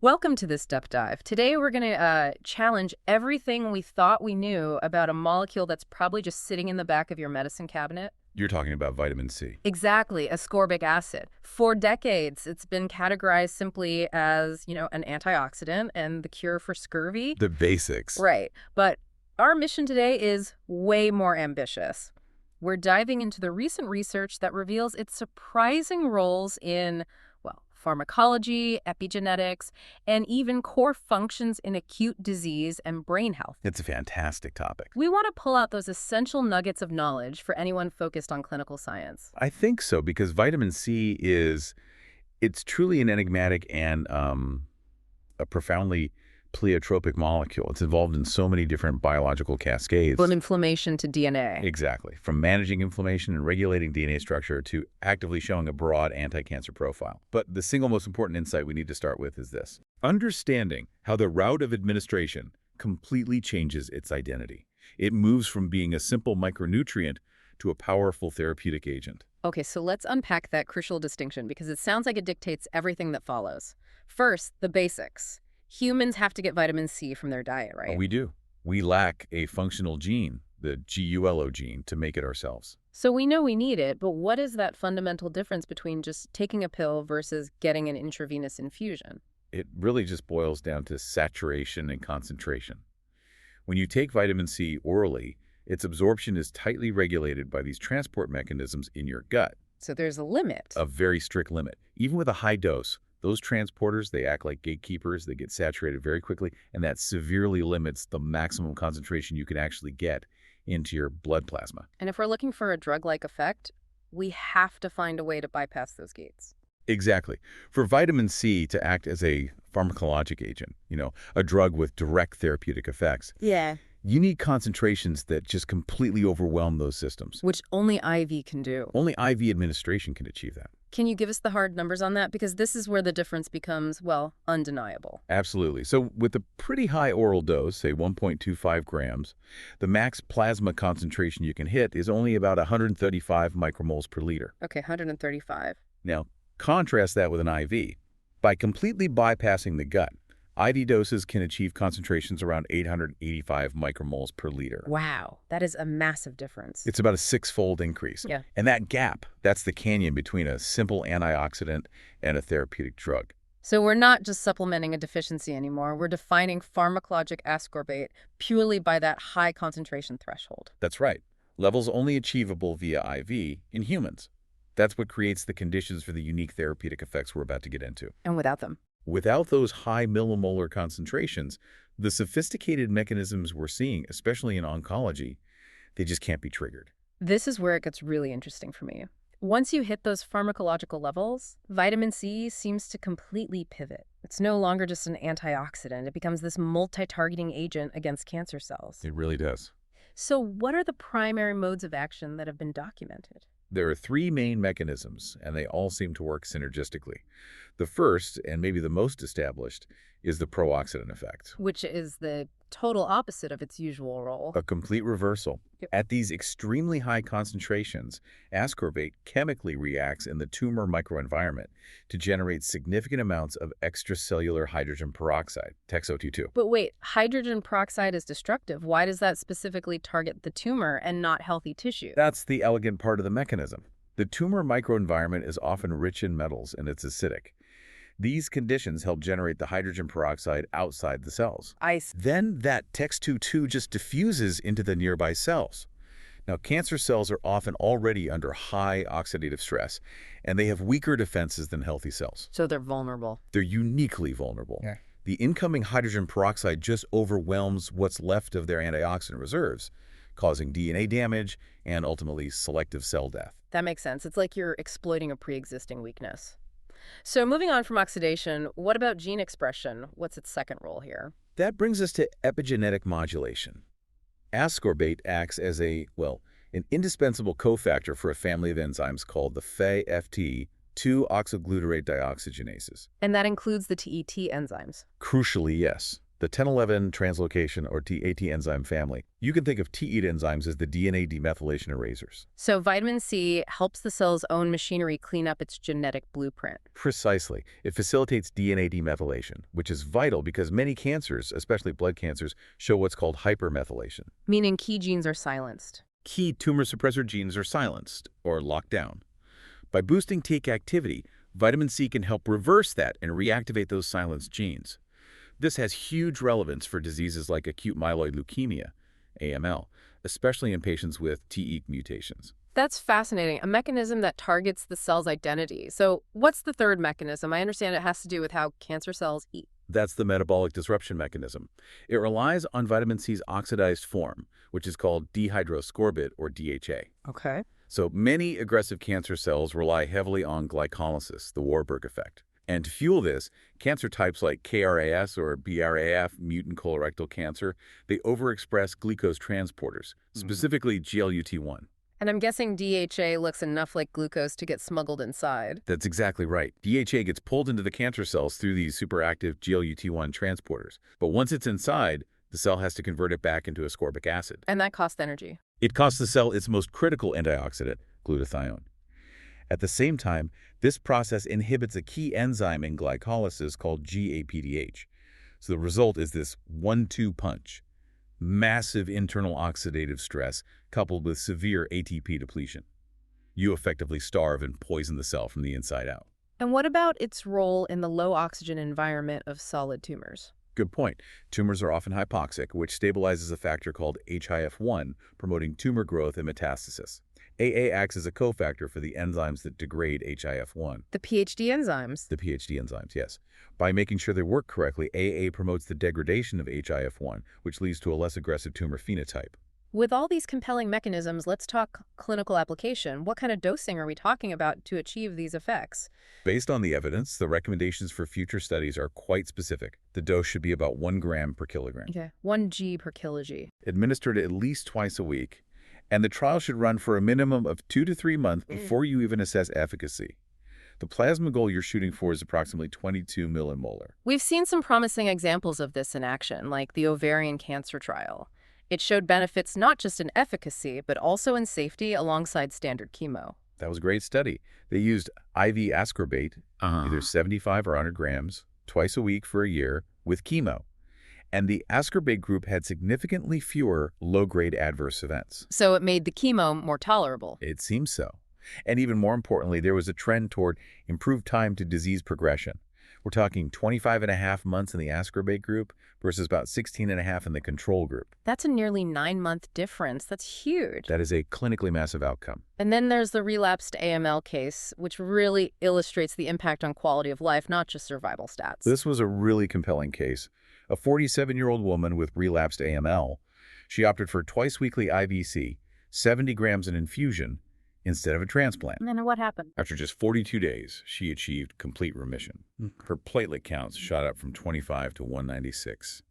Welcome to this Depth Dive. Today we're going to challenge everything we thought we knew about a molecule that's probably just sitting in the back of your medicine cabinet. You're talking about vitamin C. Exactly, ascorbic acid. For decades, it's been categorized simply as, an antioxidant and the cure for scurvy. The basics. Right. But our mission today is way more ambitious. We're diving into the recent research that reveals its surprising roles in, pharmacology, epigenetics, and even core functions in acute disease and brain health. It's a fantastic topic. We want to pull out those essential nuggets of knowledge for anyone focused on clinical science. I think so, because vitamin C it's truly an enigmatic and a profoundly pleiotropic molecule. It's involved in so many different biological cascades. From inflammation to DNA. Exactly. From managing inflammation and regulating DNA structure to actively showing a broad anti-cancer profile. But the single most important insight we need to start with is this: understanding how the route of administration completely changes its identity. It moves from being a simple micronutrient to a powerful therapeutic agent. Okay, so let's unpack that crucial distinction because it sounds like it dictates everything that follows. First, the basics. Humans have to get vitamin C from their diet, right? We do. We lack a functional gene, the GULO gene, to make it ourselves. So we know we need it, but what is that fundamental difference between just taking a pill versus getting an intravenous infusion? It really just boils down to saturation and concentration. When you take vitamin C orally, its absorption is tightly regulated by these transport mechanisms in your gut. So there's a limit. A very strict limit. Even with a high dose, those transporters, they act like gatekeepers. They get saturated very quickly, and that severely limits the maximum concentration you can actually get into your blood plasma. And if we're looking for a drug-like effect, we have to find a way to bypass those gates. Exactly. For vitamin C to act as a pharmacologic agent, a drug with direct therapeutic effects, you need concentrations that just completely overwhelm those systems. Which only IV can do. Only IV administration can achieve that. Can you give us the hard numbers on that? Because this is where the difference becomes, undeniable. Absolutely. So with a pretty high oral dose, say 1.25 grams, the max plasma concentration you can hit is only about 135 micromoles per liter. Okay, 135. Now, contrast that with an IV. By completely bypassing the gut, IV doses can achieve concentrations around 885 micromoles per liter. Wow, that is a massive difference. It's about a six-fold increase. Yeah. And that gap, that's the canyon between a simple antioxidant and a therapeutic drug. So we're not just supplementing a deficiency anymore. We're defining pharmacologic ascorbate purely by that high concentration threshold. That's right. Levels only achievable via IV in humans. That's what creates the conditions for the unique therapeutic effects we're about to get into. And without them? Without those high millimolar concentrations, the sophisticated mechanisms we're seeing, especially in oncology, they just can't be triggered. This is where it gets really interesting for me. Once you hit those pharmacological levels, vitamin C seems to completely pivot. It's no longer just an antioxidant. It becomes this multi-targeting agent against cancer cells. It really does. So what are the primary modes of action that have been documented? There are three main mechanisms, and they all seem to work synergistically. The first, and maybe the most established, is the pro-oxidant effect. Which is the total opposite of its usual role. A complete reversal. Yep. At these extremely high concentrations, ascorbate chemically reacts in the tumor microenvironment to generate significant amounts of extracellular hydrogen peroxide, TXO2. But wait, hydrogen peroxide is destructive. Why does that specifically target the tumor and not healthy tissue? That's the elegant part of the mechanism. The tumor microenvironment is often rich in metals and it's acidic. These conditions help generate the hydrogen peroxide outside the cells. Then that TXO2 just diffuses into the nearby cells. Now, cancer cells are often already under high oxidative stress, and they have weaker defenses than healthy cells. So they're vulnerable. They're uniquely vulnerable. Yeah. The incoming hydrogen peroxide just overwhelms what's left of their antioxidant reserves, causing DNA damage and ultimately selective cell death. That makes sense. It's like you're exploiting a pre-existing weakness. So moving on from oxidation, what about gene expression? What's its second role here? That brings us to epigenetic modulation. Ascorbate acts as an indispensable cofactor for a family of enzymes called the FAFT2 oxoglutarate dioxygenases. And that includes the TET enzymes. Crucially, yes. the 1011 translocation or TAT enzyme family. You can think of TEAT enzymes as the DNA demethylation erasers. So vitamin C helps the cell's own machinery clean up its genetic blueprint. Precisely. It facilitates DNA demethylation, which is vital because many cancers, especially blood cancers, show what's called hypermethylation. Meaning key genes are silenced. Key tumor suppressor genes are silenced or locked down. By boosting TEAT activity, vitamin C can help reverse that and reactivate those silenced genes. This has huge relevance for diseases like acute myeloid leukemia, AML, especially in patients with TEAT mutations. That's fascinating, a mechanism that targets the cell's identity. So what's the third mechanism? I understand it has to do with how cancer cells eat. That's the metabolic disruption mechanism. It relies on vitamin C's oxidized form, which is called dehydroascorbate or DHA. Okay. So many aggressive cancer cells rely heavily on glycolysis, the Warburg effect. And to fuel this, cancer types like KRAS or BRAF, mutant colorectal cancer, they overexpress glucose transporters, specifically GLUT1. And I'm guessing DHA looks enough like glucose to get smuggled inside. That's exactly right. DHA gets pulled into the cancer cells through these superactive GLUT1 transporters. But once it's inside, the cell has to convert it back into ascorbic acid. And that costs energy. It costs the cell its most critical antioxidant, glutathione. At the same time, this process inhibits a key enzyme in glycolysis called GAPDH. So the result is this 1-2 punch. Massive internal oxidative stress coupled with severe ATP depletion. You effectively starve and poison the cell from the inside out. And what about its role in the low oxygen environment of solid tumors? Good point. Tumors are often hypoxic, which stabilizes a factor called HIF1, promoting tumor growth and metastasis. AA acts as a cofactor for the enzymes that degrade HIF1. The PhD enzymes? The PhD enzymes, yes. By making sure they work correctly, AA promotes the degradation of HIF1, which leads to a less aggressive tumor phenotype. With all these compelling mechanisms, let's talk clinical application. What kind of dosing are we talking about to achieve these effects? Based on the evidence, the recommendations for future studies are quite specific. The dose should be about 1 gram per kilogram. Okay, 1 g per kg. Administered at least twice a week. And the trial should run for a minimum of 2 to 3 months before you even assess efficacy. The plasma goal you're shooting for is approximately 22 millimolar. We've seen some promising examples of this in action, like the ovarian cancer trial. It showed benefits not just in efficacy, but also in safety alongside standard chemo. That was a great study. They used IV ascorbate, either 75 or 100 grams, twice a week for a year, with chemo. And the ascorbate group had significantly fewer low-grade adverse events. So it made the chemo more tolerable. It seems so. And even more importantly, there was a trend toward improved time to disease progression. We're talking 25.5 months in the ascorbate group versus about 16.5 in the control group. That's a nearly 9-month difference. That's huge. That is a clinically massive outcome. And then there's the relapsed AML case, which really illustrates the impact on quality of life, not just survival stats. This was a really compelling case. A 47-year-old woman with relapsed AML. She opted for twice-weekly IVC, 70 grams in infusion, instead of a transplant. And then what happened? After just 42 days, she achieved complete remission. Her platelet counts shot up from 25 to 196.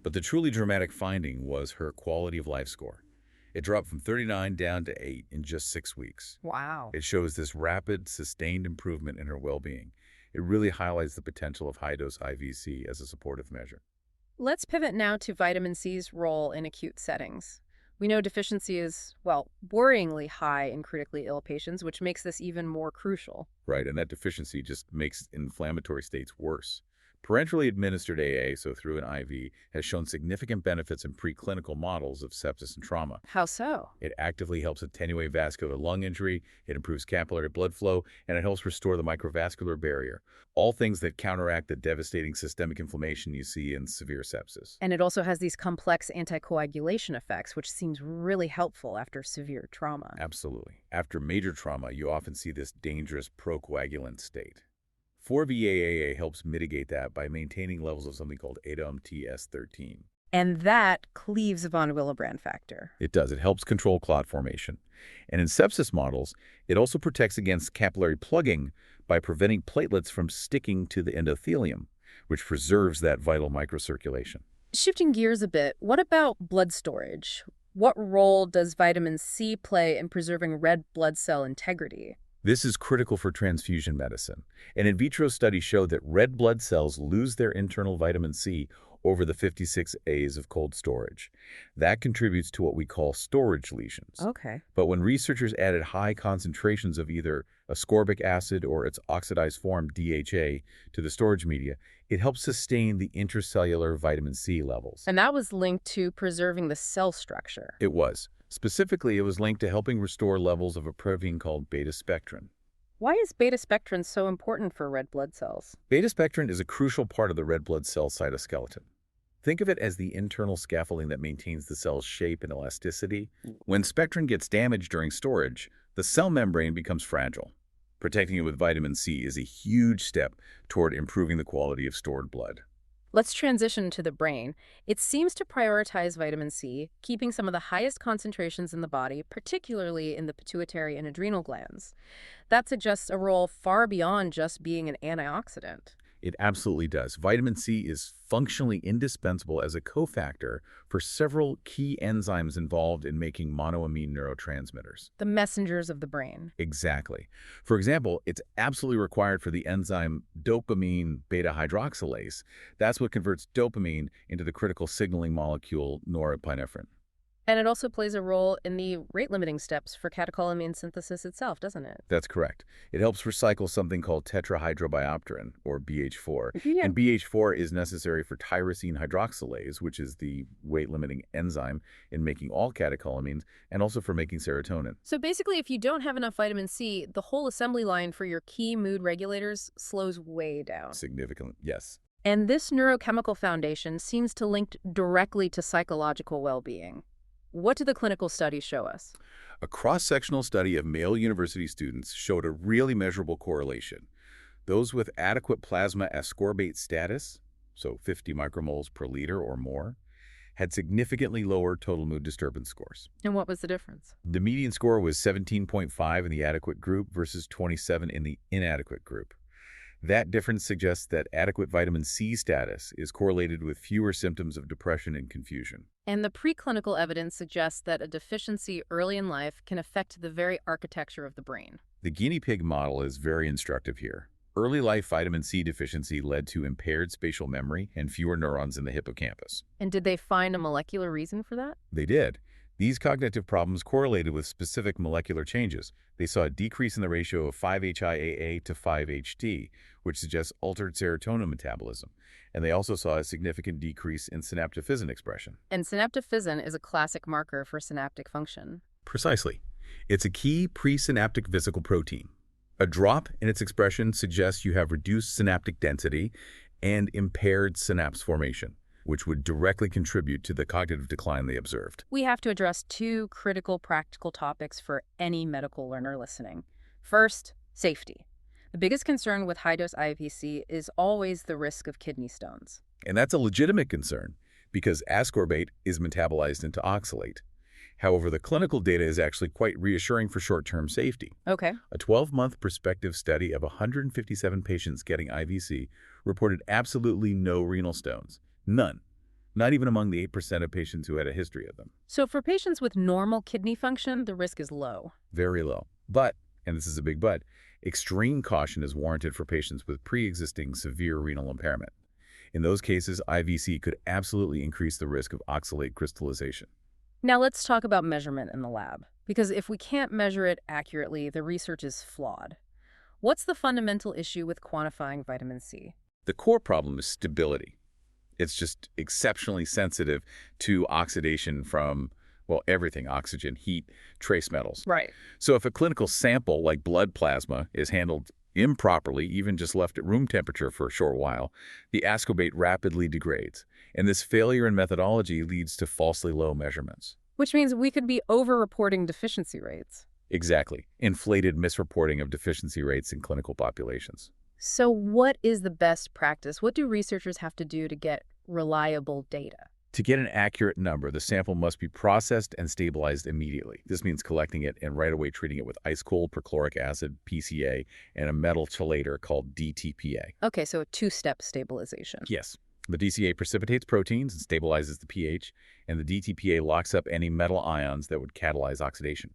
But the truly dramatic finding was her quality of life score. It dropped from 39 down to 8 in just 6 weeks. Wow. It shows this rapid, sustained improvement in her well-being. It really highlights the potential of high-dose IVC as a supportive measure. Let's pivot now to vitamin C's role in acute settings. We know deficiency is, well, worryingly high in critically ill patients, which makes this even more crucial. Right, and that deficiency just makes inflammatory states worse. Parenterally administered AA, so through an IV, has shown significant benefits in preclinical models of sepsis and trauma. How so? It actively helps attenuate vascular lung injury, it improves capillary blood flow, and it helps restore the microvascular barrier. All things that counteract the devastating systemic inflammation you see in severe sepsis. And it also has these complex anticoagulation effects, which seems really helpful after severe trauma. Absolutely. After major trauma, you often see this dangerous procoagulant state. 4-VAAA helps mitigate that by maintaining levels of something called ADAM-TS13. And that cleaves von Willebrand factor. It does. It helps control clot formation. And in sepsis models, it also protects against capillary plugging by preventing platelets from sticking to the endothelium, which preserves that vital microcirculation. Shifting gears a bit, what about blood storage? What role does vitamin C play in preserving red blood cell integrity? This is critical for transfusion medicine. An in vitro study showed that red blood cells lose their internal vitamin C over the 56 A's of cold storage. That contributes to what we call storage lesions. Okay. But when researchers added high concentrations of either ascorbic acid or its oxidized form DHA to the storage media, it helped sustain the intracellular vitamin C levels. And that was linked to preserving the cell structure. It was. Specifically, it was linked to helping restore levels of a protein called beta-spectrin. Why is beta-spectrin so important for red blood cells? Beta-spectrin is a crucial part of the red blood cell cytoskeleton. Think of it as the internal scaffolding that maintains the cell's shape and elasticity. When spectrin gets damaged during storage, the cell membrane becomes fragile. Protecting it with vitamin C is a huge step toward improving the quality of stored blood. Let's transition to the brain. It seems to prioritize vitamin C, keeping some of the highest concentrations in the body, particularly in the pituitary and adrenal glands. That suggests a role far beyond just being an antioxidant. It absolutely does. Vitamin C is functionally indispensable as a cofactor for several key enzymes involved in making monoamine neurotransmitters. The messengers of the brain. Exactly. For example, it's absolutely required for the enzyme dopamine beta hydroxylase. That's what converts dopamine into the critical signaling molecule norepinephrine. And it also plays a role in the rate-limiting steps for catecholamine synthesis itself, doesn't it? That's correct. It helps recycle something called tetrahydrobiopterin, or BH4. Yeah. And BH4 is necessary for tyrosine hydroxylase, which is the weight-limiting enzyme in making all catecholamines, and also for making serotonin. So basically, if you don't have enough vitamin C, the whole assembly line for your key mood regulators slows way down. Significantly, yes. And this neurochemical foundation seems to link directly to psychological well-being. What do the clinical studies show us? A cross-sectional study of male university students showed a really measurable correlation. Those with adequate plasma ascorbate status, so 50 micromoles per liter or more, had significantly lower total mood disturbance scores. And what was the difference? The median score was 17.5 in the adequate group versus 27 in the inadequate group. That difference suggests that adequate vitamin C status is correlated with fewer symptoms of depression and confusion. And the preclinical evidence suggests that a deficiency early in life can affect the very architecture of the brain. The guinea pig model is very instructive here. Early life vitamin C deficiency led to impaired spatial memory and fewer neurons in the hippocampus. And did they find a molecular reason for that? They did. These cognitive problems correlated with specific molecular changes. They saw a decrease in the ratio of 5-HIAA to 5-HT, which suggests altered serotonin metabolism. And they also saw a significant decrease in synaptophysin expression. And synaptophysin is a classic marker for synaptic function. Precisely. It's a key presynaptic vesicle protein. A drop in its expression suggests you have reduced synaptic density and impaired synapse formation, which would directly contribute to the cognitive decline they observed. We have to address two critical practical topics for any medical learner listening. First, safety. The biggest concern with high-dose IVC is always the risk of kidney stones. And that's a legitimate concern because ascorbate is metabolized into oxalate. However, the clinical data is actually quite reassuring for short-term safety. Okay. A 12-month prospective study of 157 patients getting IVC reported absolutely no renal stones. None. Not even among the 8% of patients who had a history of them. So for patients with normal kidney function, the risk is low. Very low. But, and this is a big but, extreme caution is warranted for patients with pre-existing severe renal impairment. In those cases, IVC could absolutely increase the risk of oxalate crystallization. Now let's talk about measurement in the lab, because if we can't measure it accurately, the research is flawed. What's the fundamental issue with quantifying vitamin C? The core problem is stability. It's just exceptionally sensitive to oxidation from, well, everything, oxygen, heat, trace metals. Right. So if a clinical sample like blood plasma is handled improperly, even just left at room temperature for a short while, the ascorbate rapidly degrades. And this failure in methodology leads to falsely low measurements. Which means we could be over-reporting deficiency rates. Exactly. Inflated misreporting of deficiency rates in clinical populations. So what is the best practice? What do researchers have to do to get reliable data? To get an accurate number, the sample must be processed and stabilized immediately. This means collecting it and right away treating it with ice-cold perchloric acid, PCA, and a metal chelator called DTPA. Okay, so a two-step stabilization. Yes. The DCA precipitates proteins and stabilizes the pH, and the DTPA locks up any metal ions that would catalyze oxidation.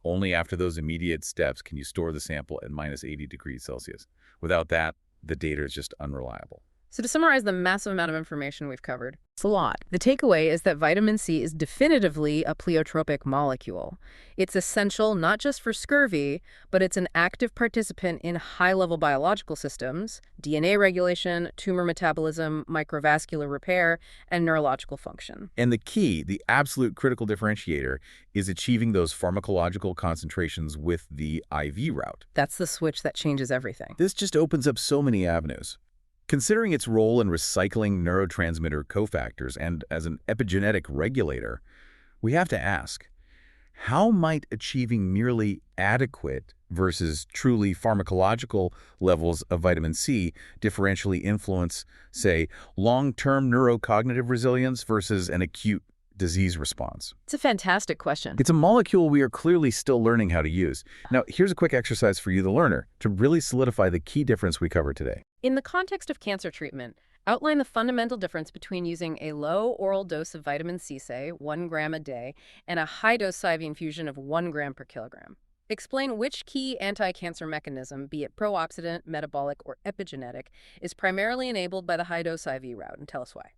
Only after those immediate steps can you store the sample at -80 degrees Celsius. Without that, the data is just unreliable. So to summarize the massive amount of information we've covered, it's a lot. The takeaway is that vitamin C is definitively a pleiotropic molecule. It's essential not just for scurvy, but it's an active participant in high-level biological systems, DNA regulation, tumor metabolism, microvascular repair, and neurological function. And the key, the absolute critical differentiator, is achieving those pharmacological concentrations with the IV route. That's the switch that changes everything. This just opens up so many avenues. Considering its role in recycling neurotransmitter cofactors and as an epigenetic regulator, we have to ask, how might achieving merely adequate versus truly pharmacological levels of vitamin C differentially influence, say, long-term neurocognitive resilience versus an acute disease response? It's a fantastic question. It's a molecule we are clearly still learning how to use. Now, here's a quick exercise for you, the learner, to really solidify the key difference we covered today. In the context of cancer treatment, outline the fundamental difference between using a low oral dose of vitamin C, say 1 gram a day, and a high-dose IV infusion of 1 gram per kilogram. Explain which key anti-cancer mechanism, be it pro-oxidant, metabolic, or epigenetic, is primarily enabled by the high-dose IV route, and tell us why.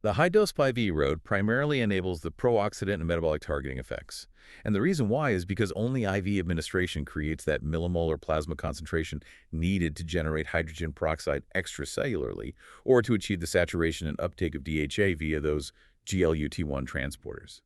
The high-dose IV route primarily enables the pro-oxidant and metabolic targeting effects. And the reason why is because only IV administration creates that millimolar plasma concentration needed to generate hydrogen peroxide extracellularly or to achieve the saturation and uptake of DHA via those GLUT1 transporters.